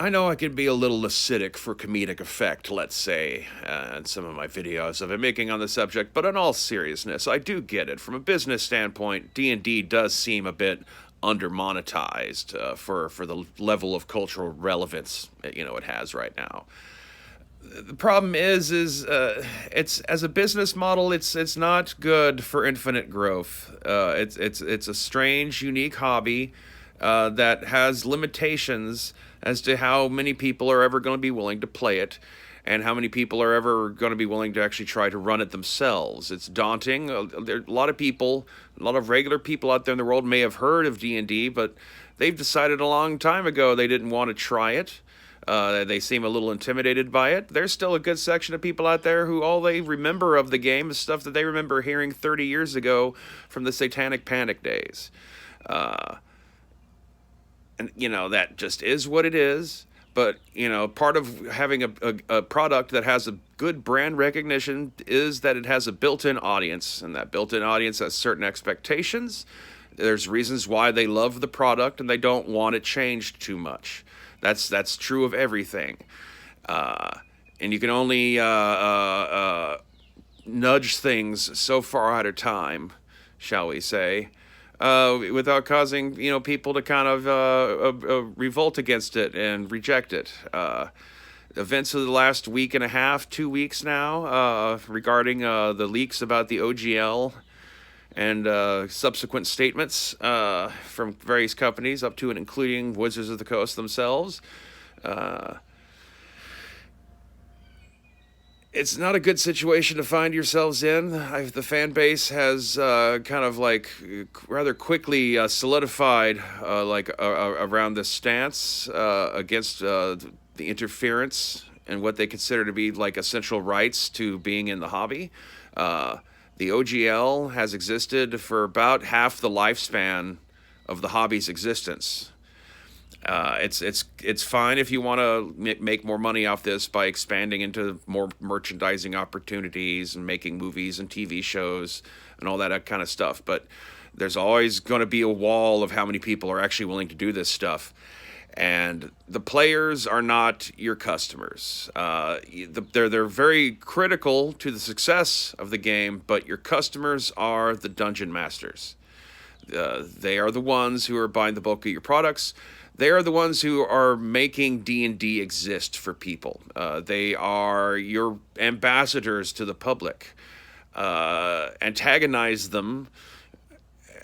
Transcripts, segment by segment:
I know I can be a little acidic for comedic effect, let's say, in some of my videos I've been making on the subject, but in all seriousness, I do get it. From a business standpoint, D&D does seem a bit under-monetized for the level of cultural relevance it has right now. The problem is it's as a business model, it's not good for infinite growth. It's a strange, unique hobby that has limitations as to how many people are ever going to be willing to play it, and how many people are ever going to be willing to actually try to run it themselves. It's daunting. There a lot of people, a lot of regular people out there in the world may have heard of D&D, but they've decided a long time ago they didn't want to try it. They seem a little intimidated by it. There's still a good section of people out there who all they remember of the game is stuff that they remember hearing 30 years ago from the Satanic Panic days. Uh, and, that just is what it is. But, part of having a product that has a good brand recognition is that it has a built in audience, and that built in audience has certain expectations. There's reasons why they love the product and they don't want it changed too much. That's true of everything, and you can only nudge things so far at a time, shall we say, without causing people to kind of revolt against it and reject it. Events of the last week and a half, 2 weeks now, regarding the leaks about the OGL and subsequent statements from various companies, up to and including Wizards of the Coast themselves. Uh, it's not a good situation to find yourselves in. The fan base has kind of like rather quickly solidified around this stance against the interference and what they consider to be like essential rights to being in the hobby. The OGL has existed for about half the lifespan of the hobby's existence. It's fine if you want to make more money off this by expanding into more merchandising opportunities and making movies and TV shows and all that kind of stuff. But there's always going to be a wall of how many people are actually willing to do this stuff. And the players are not your customers. They're very critical to the success of the game, but your customers are the dungeon masters. They are the ones who are buying the bulk of your products. They are the ones who are making D&D exist for people. They are your ambassadors to the public. Antagonize them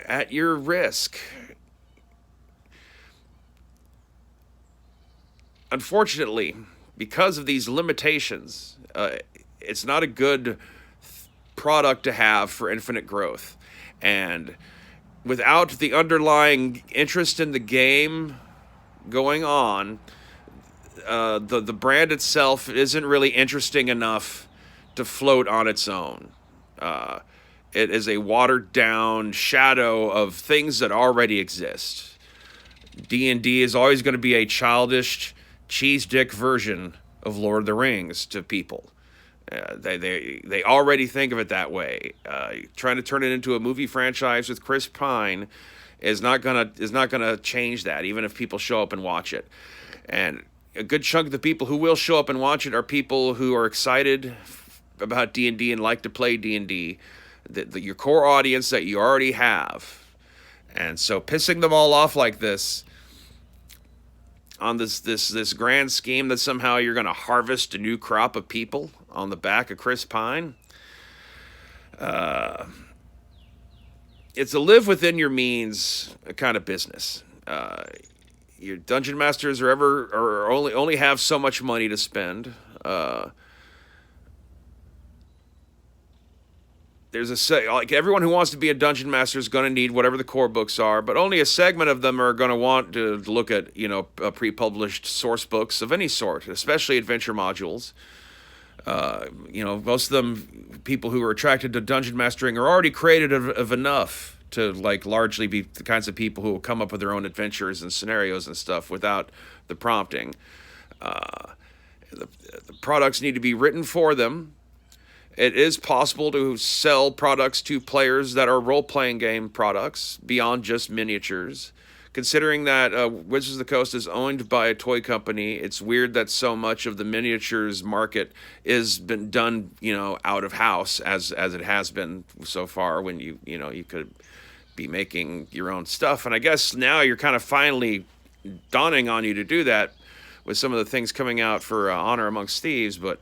at your risk. Unfortunately, because of these limitations, it's not a good product to have for infinite growth. And without the underlying interest in the game going on, the brand itself isn't really interesting enough to float on its own. It is a watered down shadow of things that already exist. D&D is always going to be a childish, cheese dick version of Lord of the Rings to people. They already think of it that way. Trying to turn it into a movie franchise with Chris Pine is not gonna change that, even if people show up and watch it. And a good chunk of the people who will show up and watch it are people who are excited about D&D and like to play D&D. Your core audience that you already have. And so pissing them all off like this on this grand scheme that somehow you're going to harvest a new crop of people on the back of Chris Pine. It's a live within your means kind of business. Your dungeon masters only have so much money to spend. Like everyone who wants to be a dungeon master is going to need whatever the core books are, but only a segment of them are going to want to look at pre-published source books of any sort, especially adventure modules. Most of them, people who are attracted to dungeon mastering, are already creative of enough to like largely be the kinds of people who will come up with their own adventures and scenarios and stuff without the prompting. The products need to be written for them. It is possible to sell products to players that are role-playing game products beyond just miniatures, considering that Wizards of the Coast is owned by a toy company. It's weird that so much of the miniatures market is been done, out of house as it has been so far. When you could be making your own stuff, and I guess now you're kind of finally dawning on you to do that with some of the things coming out for Honor Amongst Thieves, but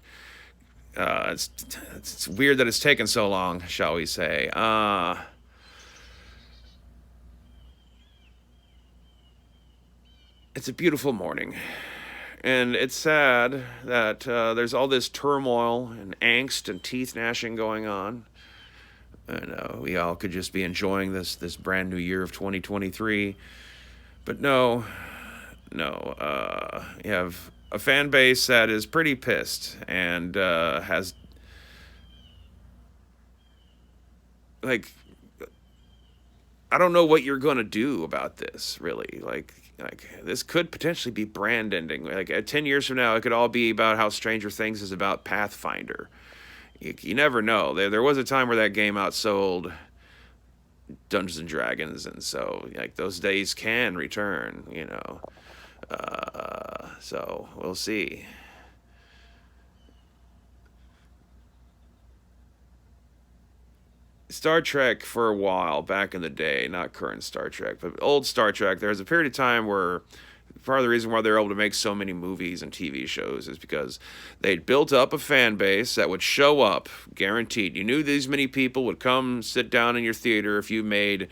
it's weird that it's taken so long, shall we say. It's a beautiful morning, and it's sad that there's all this turmoil and angst and teeth gnashing going on. And we all could just be enjoying this brand new year of 2023, but no, no. You have a fan base that is pretty pissed and has like I don't know what you're gonna do about this, really. Like this could potentially be brand ending. Like 10 years from now, it could all be about how Stranger Things is about Pathfinder. You never know. There was a time where that game outsold Dungeons and Dragons, and so like those days can return. So we'll see. Star Trek for a while back in the day, not current Star Trek, but old Star Trek, there was a period of time where part of the reason why they're able to make so many movies and TV shows is because they'd built up a fan base that would show up, guaranteed. You knew these many people would come sit down in your theater if you made,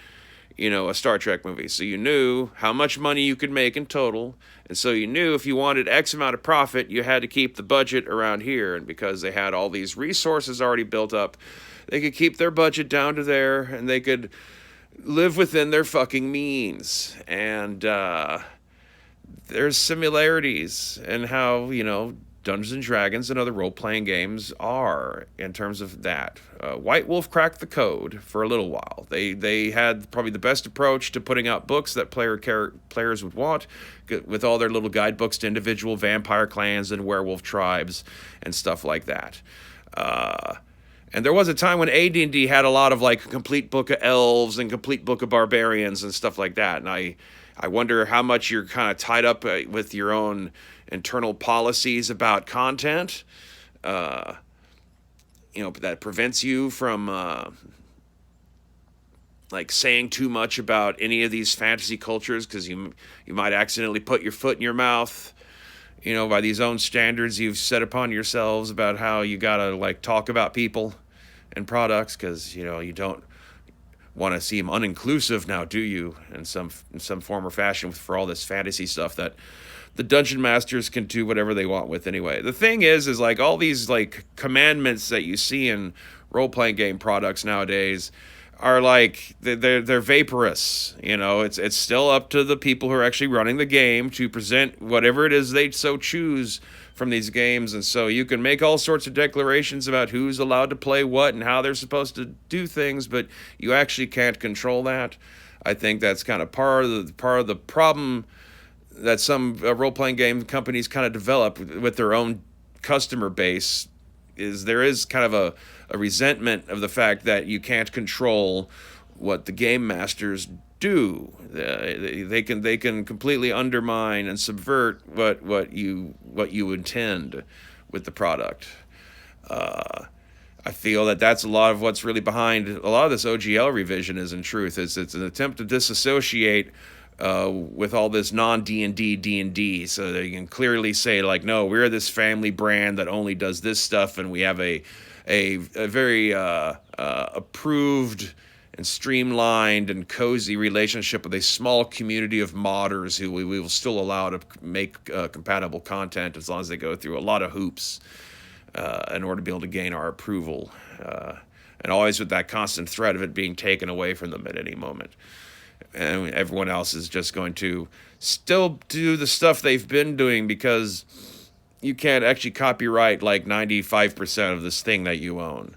a Star Trek movie. So you knew how much money you could make in total. And so you knew if you wanted X amount of profit, you had to keep the budget around here. And because they had all these resources already built up, they could keep their budget down to there, and they could live within their fucking means. And there's similarities in how, Dungeons and Dragons and other role-playing games are in terms of that. White Wolf cracked the code for a little while. They had probably the best approach to putting out books that players would want, with all their little guidebooks to individual vampire clans and werewolf tribes and stuff like that. And there was a time when AD&D had a lot of like complete book of elves and complete book of barbarians and stuff like that. And I wonder how much you're kind of tied up with your own internal policies about content, that prevents you from like saying too much about any of these fantasy cultures, because you might accidentally put your foot in your mouth. By these own standards you've set upon yourselves about how you gotta like talk about people and products, because you don't want to seem uninclusive now, do you? In some form or fashion for all this fantasy stuff that the dungeon masters can do whatever they want with anyway. The thing is like all these like commandments that you see in role playing game products nowadays are like they're vaporous. It's still up to the people who are actually running the game to present whatever it is they so choose from these games. And so you can make all sorts of declarations about who's allowed to play what and how they're supposed to do things, but you actually can't control that. I think that's kind of part of the problem that some role-playing game companies kind of develop with their own customer base. Is there is kind of a resentment of the fact that you can't control what the game masters do. They can completely undermine and subvert what you intend with the product. I feel that that's a lot of what's really behind a lot of this OGL revision. Is in truth it's an attempt to disassociate with all this non-D&D, so that you can clearly say, like, no, we're this family brand that only does this stuff, and we have a very approved and streamlined and cozy relationship with a small community of modders who we will still allow to make compatible content as long as they go through a lot of hoops in order to be able to gain our approval, and always with that constant threat of it being taken away from them at any moment. And everyone else is just going to still do the stuff they've been doing, because you can't actually copyright like 95% of this thing that you own.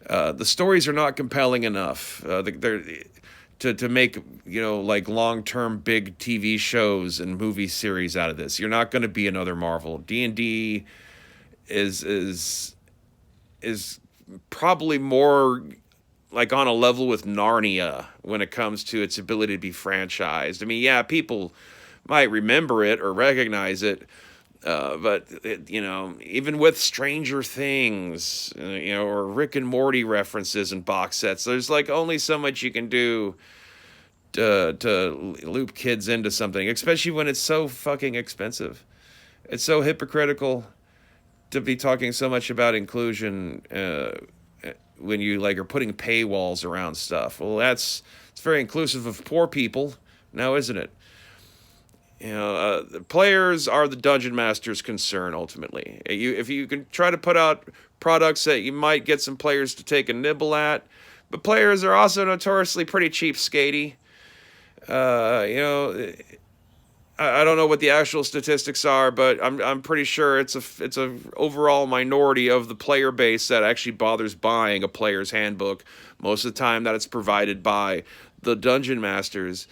The stories are not compelling enough to make, like long-term big TV shows and movie series out of this. You're not going to be another Marvel. D&D is probably more like on a level with Narnia when it comes to its ability to be franchised. I mean, yeah, people might remember it or recognize it, but even with Stranger Things, or Rick and Morty references and box sets, there's like only so much you can do to loop kids into something, especially when it's so fucking expensive. It's so hypocritical to be talking so much about inclusion when you like are putting paywalls around stuff. Well, it's very inclusive of poor people, now isn't it? The players are the dungeon master's concern ultimately. If you can try to put out products that you might get some players to take a nibble at, but players are also notoriously pretty cheapskatey. I don't know what the actual statistics are, but I'm pretty sure it's a overall minority of the player base that actually bothers buying a player's handbook. Most of the time, that it's provided by the dungeon masters,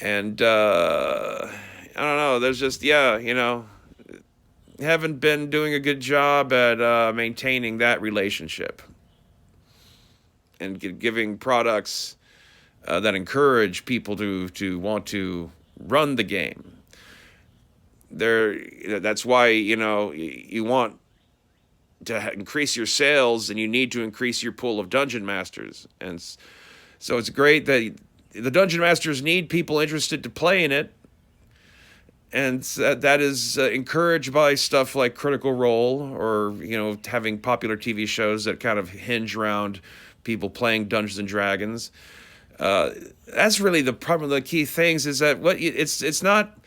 and I don't know. There's just haven't been doing a good job at maintaining that relationship and giving products that encourage people to want to run the game. That's why you want to increase your sales, and you need to increase your pool of dungeon masters. And so it's great that the dungeon masters need people interested to play in it, and that is encouraged by stuff like Critical Role, or having popular TV shows that kind of hinge around people playing Dungeons and Dragons. That's really the problem. The key things is that it's not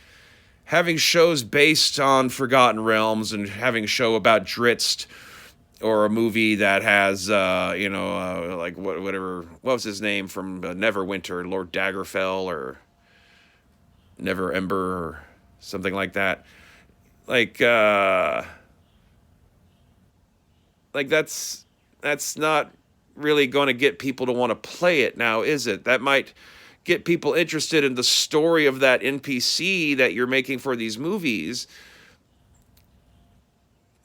having shows based on Forgotten Realms and having a show about Drizzt, or a movie that has like what was his name from Neverwinter, Lord Daggerfell, or Never Ember, or something like that. Like that's not really going to get people to want to play it now, is it? That might get people interested in the story of that NPC that you're making for these movies,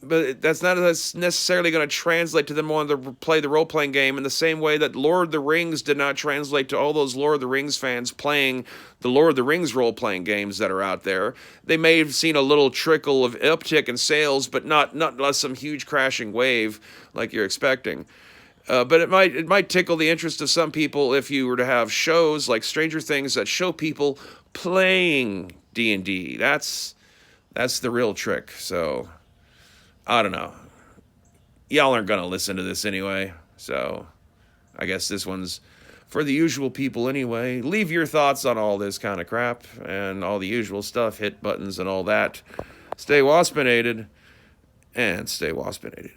but that's not necessarily going to translate to them wanting to play the role-playing game in the same way that Lord of the Rings did not translate to all those Lord of the Rings fans playing the Lord of the Rings role-playing games that are out there. They may have seen a little trickle of uptick in sales, but not some huge crashing wave like you're expecting. But it might tickle the interest of some people if you were to have shows like Stranger Things that show people playing D&D. That's the real trick. So I don't know. Y'all aren't gonna listen to this anyway, so I guess this one's for the usual people anyway. Leave your thoughts on all this kind of crap and all the usual stuff, hit buttons and all that. Stay waspinated, and stay waspinated.